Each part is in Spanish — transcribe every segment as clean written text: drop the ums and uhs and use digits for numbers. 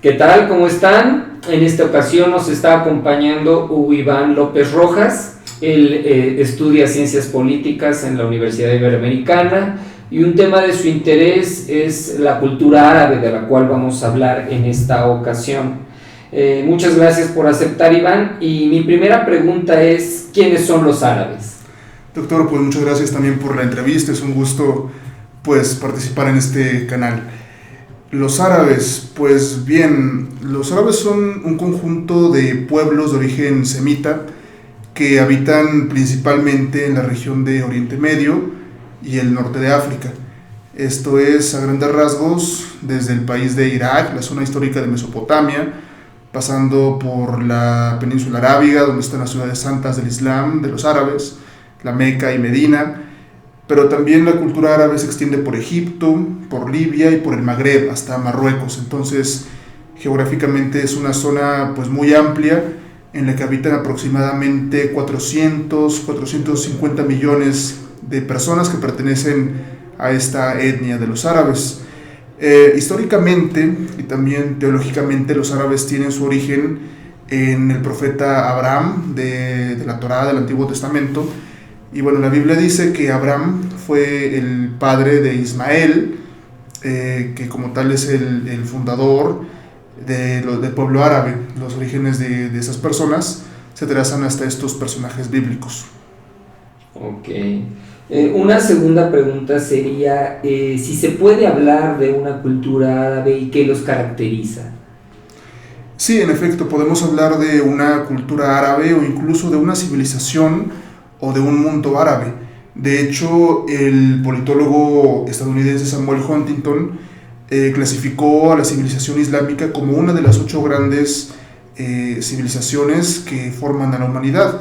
¿Qué tal? ¿Cómo están? En esta ocasión nos está acompañando Hugo Iván López Rojas. Él estudia Ciencias Políticas en la Universidad Iberoamericana y un tema de su interés es la cultura árabe, de la cual vamos a hablar en esta ocasión. Muchas gracias por aceptar, Iván. Y mi primera pregunta es, ¿quiénes son los árabes? Doctor, pues muchas gracias también por la entrevista. Es un gusto participar en este canal. Los árabes, pues bien, los árabes son un conjunto de pueblos de origen semita que habitan principalmente en la región de Oriente Medio y el norte de África. Esto es, a grandes rasgos, desde el país de Irak, la zona histórica de Mesopotamia, pasando por la península arábiga, donde están las ciudades santas del Islam, de los árabes, la Meca y Medina, pero también la cultura árabe se extiende por Egipto, por Libia y por el Magreb, hasta Marruecos. Entonces, geográficamente es una zona pues muy amplia, en la que habitan aproximadamente 450 millones de personas que pertenecen a esta etnia de los árabes. Históricamente y también teológicamente, los árabes tienen su origen en el profeta Abraham de la Torá del Antiguo Testamento. Y bueno, la Biblia dice que Abraham fue el padre de Ismael, que como tal es el fundador del pueblo árabe. Los orígenes de esas personas se trazan hasta estos personajes bíblicos. Ok. Una segunda pregunta sería si se puede hablar de una cultura árabe y qué los caracteriza. Sí, en efecto, podemos hablar de una cultura árabe o incluso de una civilización o de un mundo árabe. De hecho, el politólogo estadounidense Samuel Huntington clasificó a la civilización islámica como una de las 8 grandes civilizaciones que forman a la humanidad,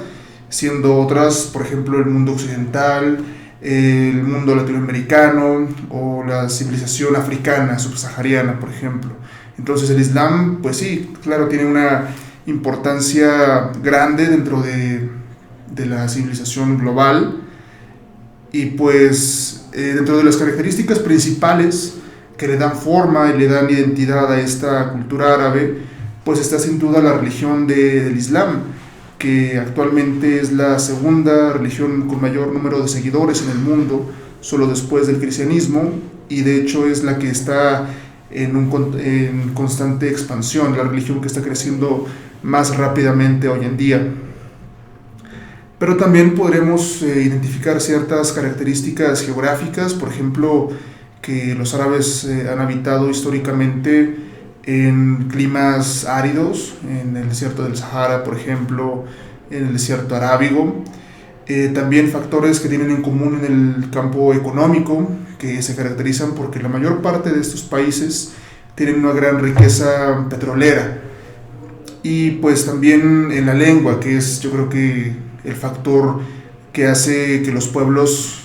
siendo otras, por ejemplo, el mundo occidental, el mundo latinoamericano o la civilización africana, subsahariana, por ejemplo. Entonces el Islam, pues sí, claro, tiene una importancia grande dentro de la civilización global, y pues dentro de las características principales que le dan forma y le dan identidad a esta cultura árabe, pues está sin duda la religión del Islam, que actualmente es la segunda religión con mayor número de seguidores en el mundo, solo después del cristianismo, y de hecho es la que está en constante expansión, la religión que está creciendo más rápidamente hoy en día. Pero también podremos identificar ciertas características geográficas, por ejemplo, que los árabes han habitado históricamente en climas áridos, en el desierto del Sahara, por ejemplo, en el desierto arábigo. También factores que tienen en común en el campo económico, que se caracterizan porque la mayor parte de estos países tienen una gran riqueza petrolera. Y pues también en la lengua, que es, yo creo que el factor que hace que los pueblos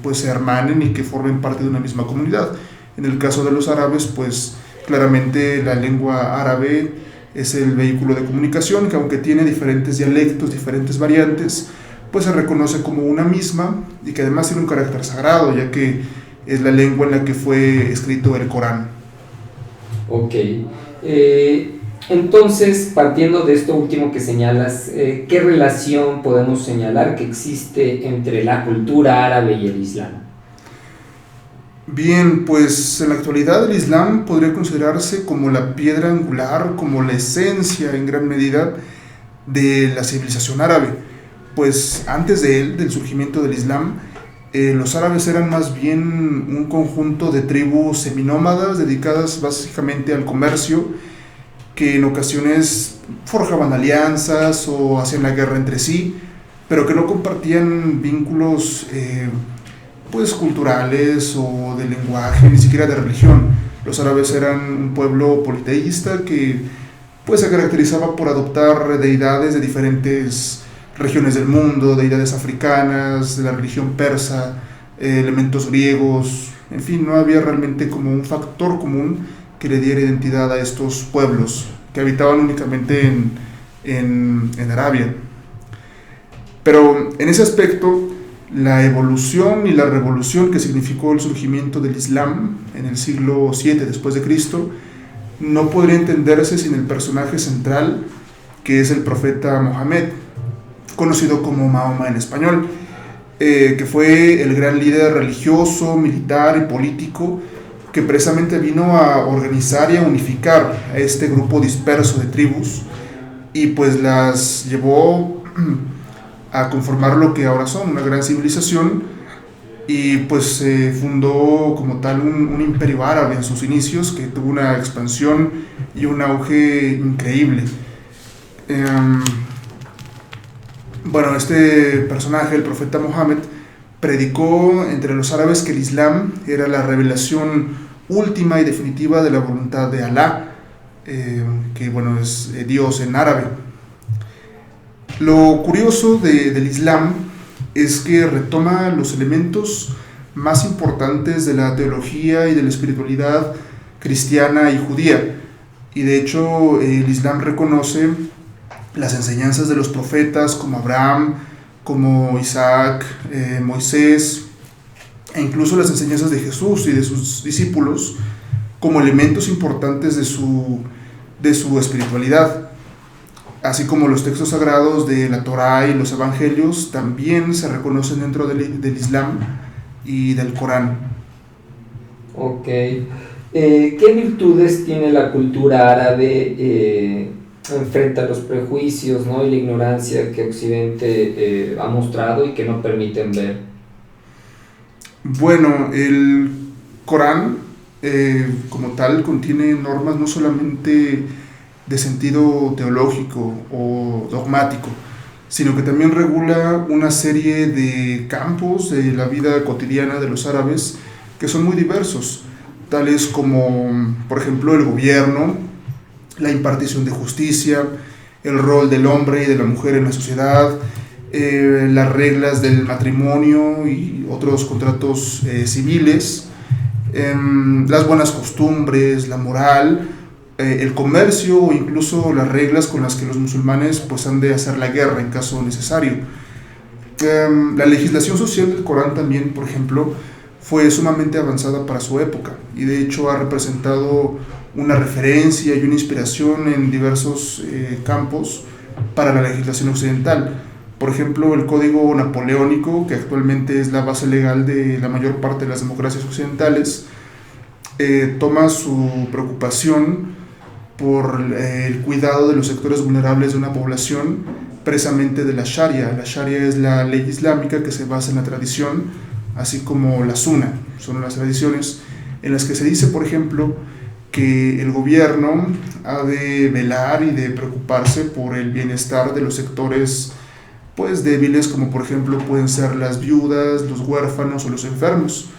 pues se hermanen y que formen parte de una misma comunidad. En el caso de los árabes, pues claramente la lengua árabe es el vehículo de comunicación, que aunque tiene diferentes dialectos, diferentes variantes, pues se reconoce como una misma, y que además tiene un carácter sagrado, ya que es la lengua en la que fue escrito el Corán. Ok. Entonces, partiendo de esto último que señalas, ¿qué relación podemos señalar que existe entre la cultura árabe y el Islam? Bien, pues en la actualidad el Islam podría considerarse como la piedra angular, como la esencia en gran medida de la civilización árabe. Pues antes del surgimiento del Islam, los árabes eran más bien un conjunto de tribus seminómadas dedicadas básicamente al comercio, que en ocasiones forjaban alianzas o hacían la guerra entre sí, pero que no compartían vínculos pues culturales o de lenguaje, ni siquiera de religión. Los árabes eran un pueblo politeísta que pues se caracterizaba por adoptar deidades de diferentes regiones del mundo, deidades africanas, de la religión persa, elementos griegos, en fin, no había realmente como un factor común que le diera identidad a estos pueblos que habitaban únicamente en Arabia. Pero en ese aspecto, la evolución y la revolución que significó el surgimiento del Islam en el siglo VII después de Cristo no podría entenderse sin el personaje central, que es el profeta Mohammed, conocido como Mahoma en español, que fue el gran líder religioso, militar y político que precisamente vino a organizar y a unificar a este grupo disperso de tribus y pues las llevó a conformar lo que ahora son, una gran civilización, y pues fundó como tal un imperio árabe en sus inicios que tuvo una expansión y un auge increíble. Bueno, este personaje, el profeta Mohammed, predicó entre los árabes que el Islam era la revelación última y definitiva de la voluntad de Alá, que bueno, es Dios en árabe. Lo curioso del Islam es que retoma los elementos más importantes de la teología y de la espiritualidad cristiana y judía, y de hecho el Islam reconoce las enseñanzas de los profetas como Abraham, como Isaac, Moisés, e incluso las enseñanzas de Jesús y de sus discípulos como elementos importantes de su espiritualidad, así como los textos sagrados de la Torá y los evangelios también se reconocen dentro del Islam y del Corán. Ok. ¿Qué virtudes tiene la cultura árabe frente a los prejuicios, ¿no?, y la ignorancia que Occidente ha mostrado y que no permiten ver? Bueno, el Corán como tal contiene normas no solamente de sentido teológico o dogmático, sino que también regula una serie de campos de la vida cotidiana de los árabes que son muy diversos, tales como, por ejemplo, el gobierno, la impartición de justicia, el rol del hombre y de la mujer en la sociedad, las reglas del matrimonio y otros contratos civiles, las buenas costumbres, la moral, el comercio o incluso las reglas con las que los musulmanes pues han de hacer la guerra en caso necesario. La legislación social del Corán también, por ejemplo, fue sumamente avanzada para su época y de hecho ha representado una referencia y una inspiración en diversos campos para la legislación occidental. Por ejemplo, el Código Napoleónico, que actualmente es la base legal de la mayor parte de las democracias occidentales, toma su preocupación por el cuidado de los sectores vulnerables de una población precisamente de la Sharia. La Sharia es la ley islámica que se basa en la tradición, así como la Sunna, son las tradiciones en las que se dice, por ejemplo, que el gobierno ha de velar y de preocuparse por el bienestar de los sectores pues débiles, como por ejemplo pueden ser las viudas, los huérfanos o los enfermos.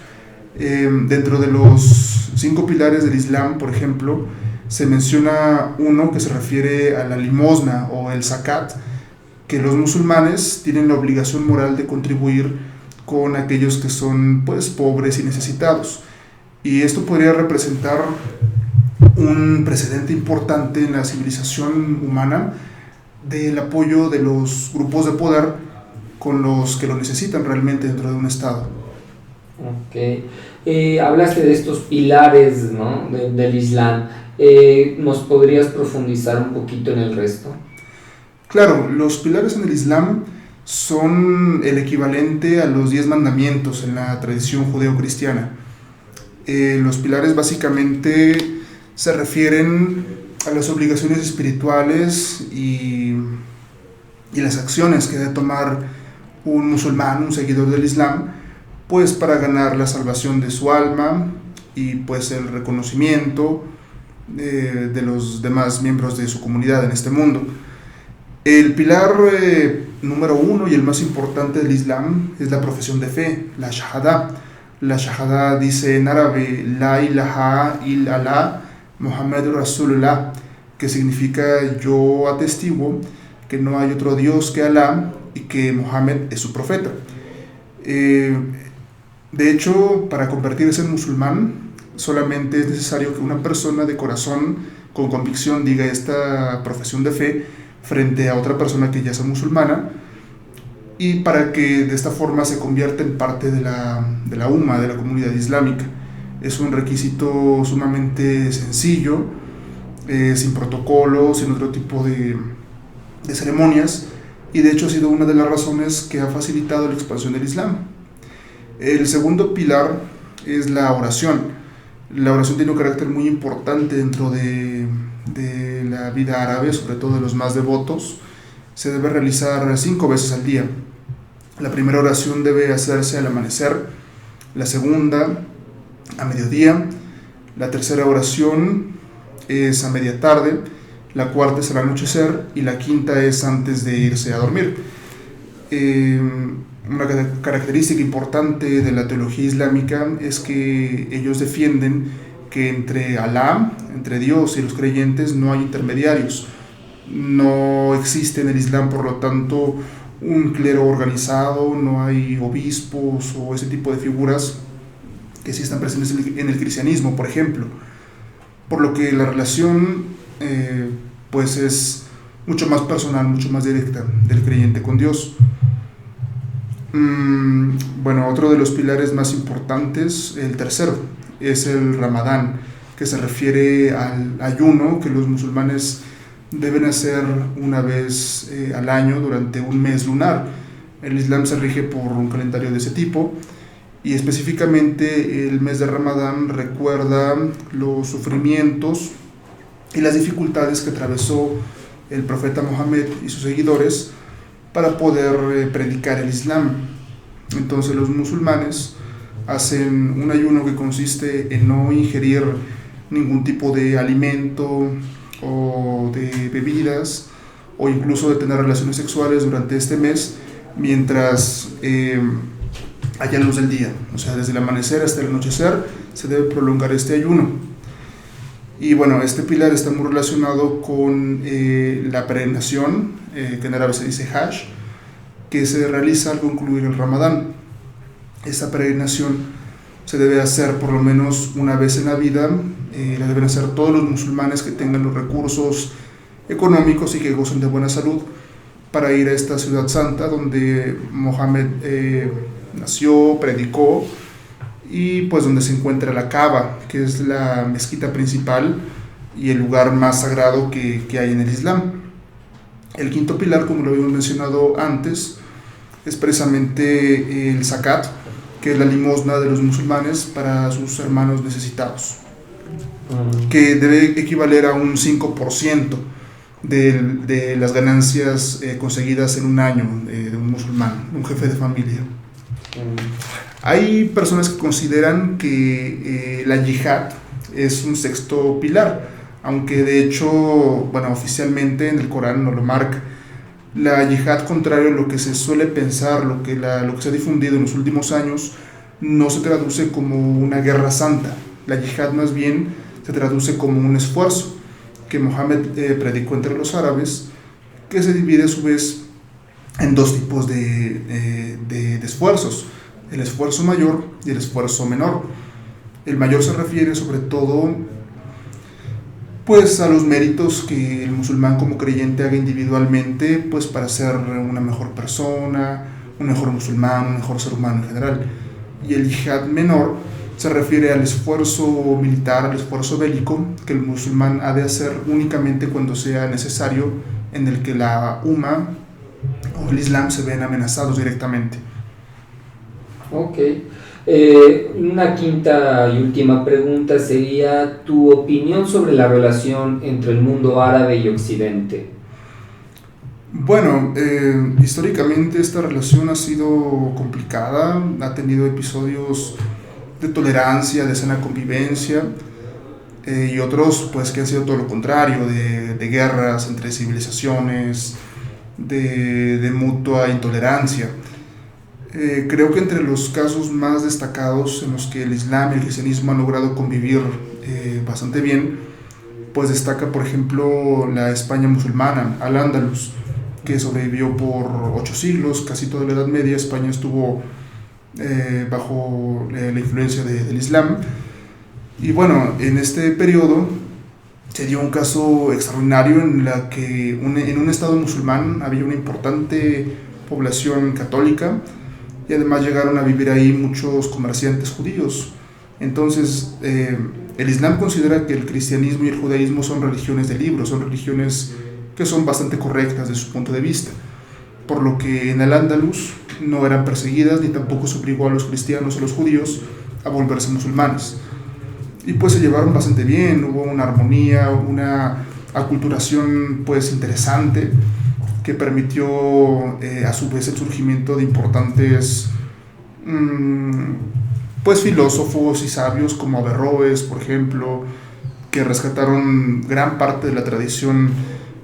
Dentro de los 5 pilares del Islam, por ejemplo, se menciona uno que se refiere a la limosna o el zakat, que los musulmanes tienen la obligación moral de contribuir con aquellos que son pues pobres y necesitados. Y esto podría representar un precedente importante en la civilización humana del apoyo de los grupos de poder con los que lo necesitan realmente dentro de un estado. Ok. Hablaste de estos pilares, ¿no?, del Islam. ¿Nos podrías profundizar un poquito en el resto? Claro, los pilares en el Islam son el equivalente a los 10 mandamientos en la tradición judeo-cristiana. Los pilares básicamente se refieren a las obligaciones espirituales y las acciones que debe tomar un musulmán, un seguidor del Islam, pues para ganar la salvación de su alma y pues el reconocimiento de los demás miembros de su comunidad en este mundo. El pilar número 1 y el más importante del Islam es la profesión de fe, la Shahada. La Shahada dice en árabe La ilaha illallah Muhammadur Rasulullah, que significa yo atestiguo que no hay otro Dios que Alá y que Mohammed es su profeta. De hecho, para convertirse en musulmán solamente es necesario que una persona de corazón con convicción diga esta profesión de fe frente a otra persona que ya sea musulmana, y para que de esta forma se convierta en parte de la Umma, de la comunidad islámica. Es un requisito sumamente sencillo sin protocolos, sin otro tipo de ceremonias, y de hecho ha sido una de las razones que ha facilitado la expansión del Islam. El segundo pilar es la oración. La oración tiene un carácter muy importante dentro de la vida árabe, sobre todo de los más devotos. Se debe realizar 5 veces al día. La primera oración debe hacerse al amanecer, la segunda a mediodía, la tercera oración es a media tarde, la cuarta es al anochecer y la quinta es antes de irse a dormir. Una característica importante de la teología islámica es que ellos defienden que entre Alá, entre Dios y los creyentes no hay intermediarios. No existe en el Islam, por lo tanto, un clero organizado, no hay obispos o ese tipo de figuras que sí están presentes en el cristianismo, por ejemplo. Por lo que la relación pues es mucho más personal, mucho más directa del creyente con Dios. Bueno, otro de los pilares más importantes, el tercero, es el Ramadán, que se refiere al ayuno que los musulmanes deben hacer una vez al año durante un mes lunar. El Islam se rige por un calendario de ese tipo, y específicamente el mes de Ramadán recuerda los sufrimientos y las dificultades que atravesó el profeta Mohammed y sus seguidores para poder predicar el Islam. Entonces los musulmanes hacen un ayuno que consiste en no ingerir ningún tipo de alimento o de bebidas, o incluso de tener relaciones sexuales durante este mes mientras haya luz del día. O sea, desde el amanecer hasta el anochecer se debe prolongar este ayuno. Y bueno, este pilar está muy relacionado con la peregrinación, que en árabe se dice Hajj, que se realiza al concluir el Ramadán. Esta peregrinación se debe hacer por lo menos una vez en la vida. La deben hacer todos los musulmanes que tengan los recursos económicos y que gocen de buena salud para ir a esta ciudad santa donde Mohammed nació, predicó, y pues donde se encuentra la Kaaba, que es la mezquita principal y el lugar más sagrado que hay en el Islam. El quinto pilar, como lo habíamos mencionado antes, es precisamente el zakat, que es la limosna de los musulmanes para sus hermanos necesitados, que debe equivaler a un 5% de las ganancias conseguidas en un año de un musulmán, un jefe de familia. Hay personas que consideran que la yihad es un sexto pilar, aunque de hecho, bueno, oficialmente en el Corán no lo marca. La yihad, contrario a lo que se suele pensar, lo que se ha difundido en los últimos años, no se traduce como una guerra santa. La yihad más bien se traduce como un esfuerzo que Mohammed predicó entre los árabes, que se divide a su vez en dos tipos de esfuerzos: el esfuerzo mayor y el esfuerzo menor. El mayor se refiere sobre todo pues a los méritos que el musulmán como creyente haga individualmente, pues para ser una mejor persona, un mejor musulmán, un mejor ser humano en general. Y el yihad menor se refiere al esfuerzo militar, al esfuerzo bélico que el musulmán ha de hacer únicamente cuando sea necesario, en el que la Umma o el Islam se ven amenazados directamente. Ok. Una quinta y última pregunta sería tu opinión sobre la relación entre el mundo árabe y Occidente. Bueno, históricamente esta relación ha sido complicada, ha tenido episodios de tolerancia, de sana convivencia, y otros pues que han sido todo lo contrario, de guerras entre civilizaciones, de mutua intolerancia. Creo que entre los casos más destacados en los que el Islam y el cristianismo han logrado convivir bastante bien, pues destaca por ejemplo la España musulmana, Al-Ándalus, que sobrevivió por 8 siglos, casi toda la Edad Media. España estuvo bajo la influencia del Islam. Y bueno, en este periodo se dio un caso extraordinario en la que en un estado musulmán había una importante población católica, y además llegaron a vivir ahí muchos comerciantes judíos. Entonces El Islam considera que el cristianismo y el judaísmo son religiones de libro, son religiones que son bastante correctas desde su punto de vista, por lo que en Al-Ándalus no eran perseguidas ni tampoco se obligó a los cristianos o a los judíos a volverse musulmanes. Y pues se llevaron bastante bien, hubo una armonía, una aculturación pues interesante que permitió a su vez el surgimiento de importantes pues filósofos y sabios como Averroes, por ejemplo, que rescataron gran parte de la tradición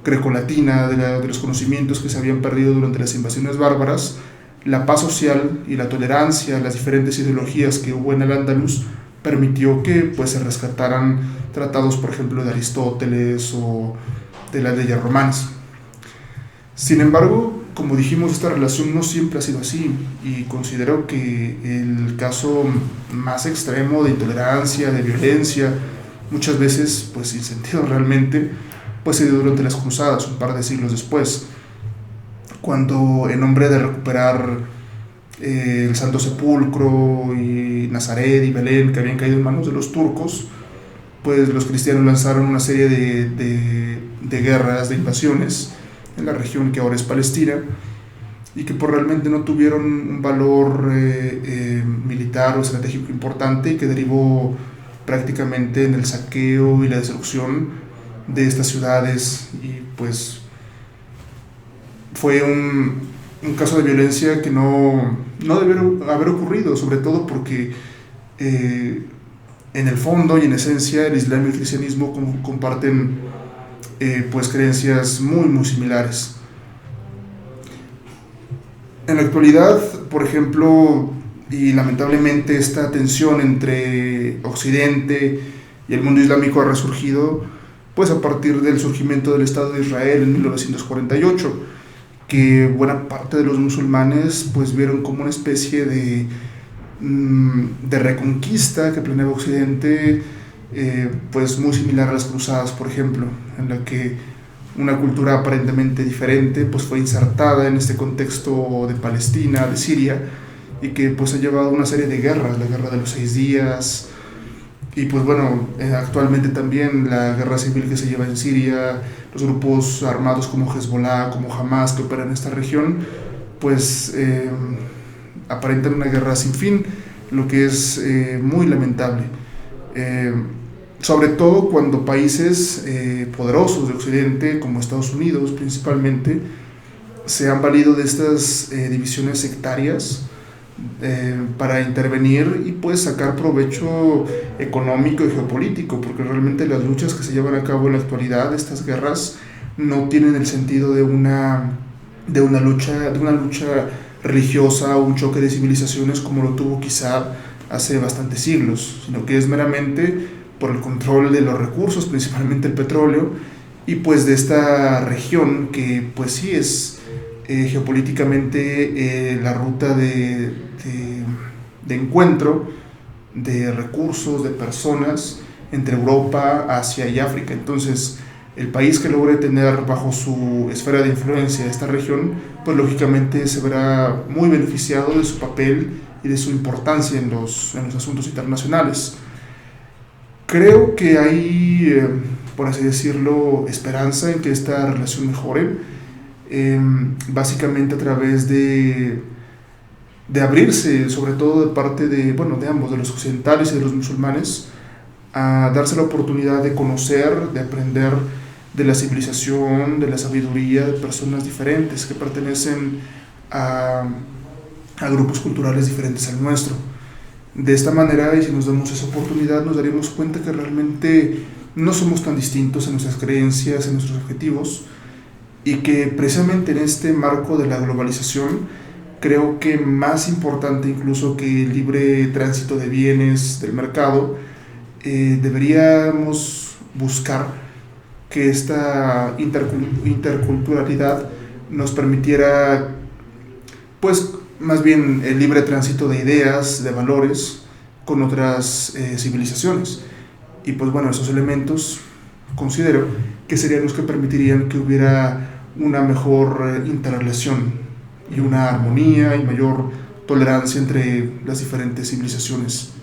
grecolatina, de los conocimientos que se habían perdido durante las invasiones bárbaras, la paz social y la tolerancia, las diferentes ideologías que hubo en el Andaluz, permitió que pues, se rescataran tratados, por ejemplo, de Aristóteles o de las leyes romanas. Sin embargo, como dijimos, esta relación no siempre ha sido así, y considero que el caso más extremo de intolerancia, de violencia, muchas veces pues sin sentido realmente, pues se dio durante las cruzadas, un par de siglos después, cuando en nombre de recuperar el Santo Sepulcro y Nazaret y Belén, que habían caído en manos de los turcos, pues los cristianos lanzaron una serie de guerras, de invasiones en la región que ahora es Palestina, y que pues realmente no tuvieron un valor militar o estratégico importante, y que derivó prácticamente en el saqueo y la destrucción de estas ciudades, y pues fue un caso de violencia que no debió haber ocurrido, sobre todo porque en el fondo y en esencia el Islam y el cristianismo comparten pues creencias muy similares. En la actualidad, por ejemplo, y lamentablemente esta tensión entre Occidente y el mundo islámico ha resurgido pues a partir del surgimiento del Estado de Israel en 1948, que buena parte de los musulmanes pues vieron como una especie de reconquista que planeaba Occidente, pues muy similar a las cruzadas, por ejemplo, en la que una cultura aparentemente diferente pues fue insertada en este contexto de Palestina, de Siria, y que pues ha llevado una serie de guerras, la guerra de los 6 días, y pues bueno, actualmente también la guerra civil que se lleva en Siria, los grupos armados como Hezbollah, como Hamas, que operan en esta región, pues aparentan una guerra sin fin, lo que es muy lamentable. Sobre todo cuando países poderosos de Occidente, como Estados Unidos principalmente, se han valido de estas divisiones sectarias para intervenir y pues sacar provecho económico y geopolítico, porque realmente las luchas que se llevan a cabo en la actualidad, estas guerras, no tienen el sentido de una lucha religiosa o un choque de civilizaciones como lo tuvo quizá hace bastantes siglos, sino que es meramente por el control de los recursos, principalmente el petróleo, y pues de esta región que pues sí es geopolíticamente la ruta de encuentro de recursos, de personas entre Europa, Asia y África. Entonces el país que logre tener bajo su esfera de influencia esta región, pues lógicamente se verá muy beneficiado de su papel y de su importancia en los asuntos internacionales. Creo que hay, por así decirlo, esperanza en que esta relación mejore, básicamente a través de abrirse, sobre todo de parte de ambos, de los occidentales y de los musulmanes, a darse la oportunidad de conocer, de aprender de la civilización, de la sabiduría de personas diferentes que pertenecen a grupos culturales diferentes al nuestro. De esta manera, y si nos damos esa oportunidad, nos daríamos cuenta que realmente no somos tan distintos en nuestras creencias, en nuestros objetivos, y que precisamente en este marco de la globalización, creo que más importante incluso que el libre tránsito de bienes del mercado, deberíamos buscar que esta interculturalidad nos permitiera, pues, más bien el libre tránsito de ideas, de valores con otras civilizaciones. Y pues bueno, esos elementos considero que serían los que permitirían que hubiera una mejor interrelación y una armonía y mayor tolerancia entre las diferentes civilizaciones.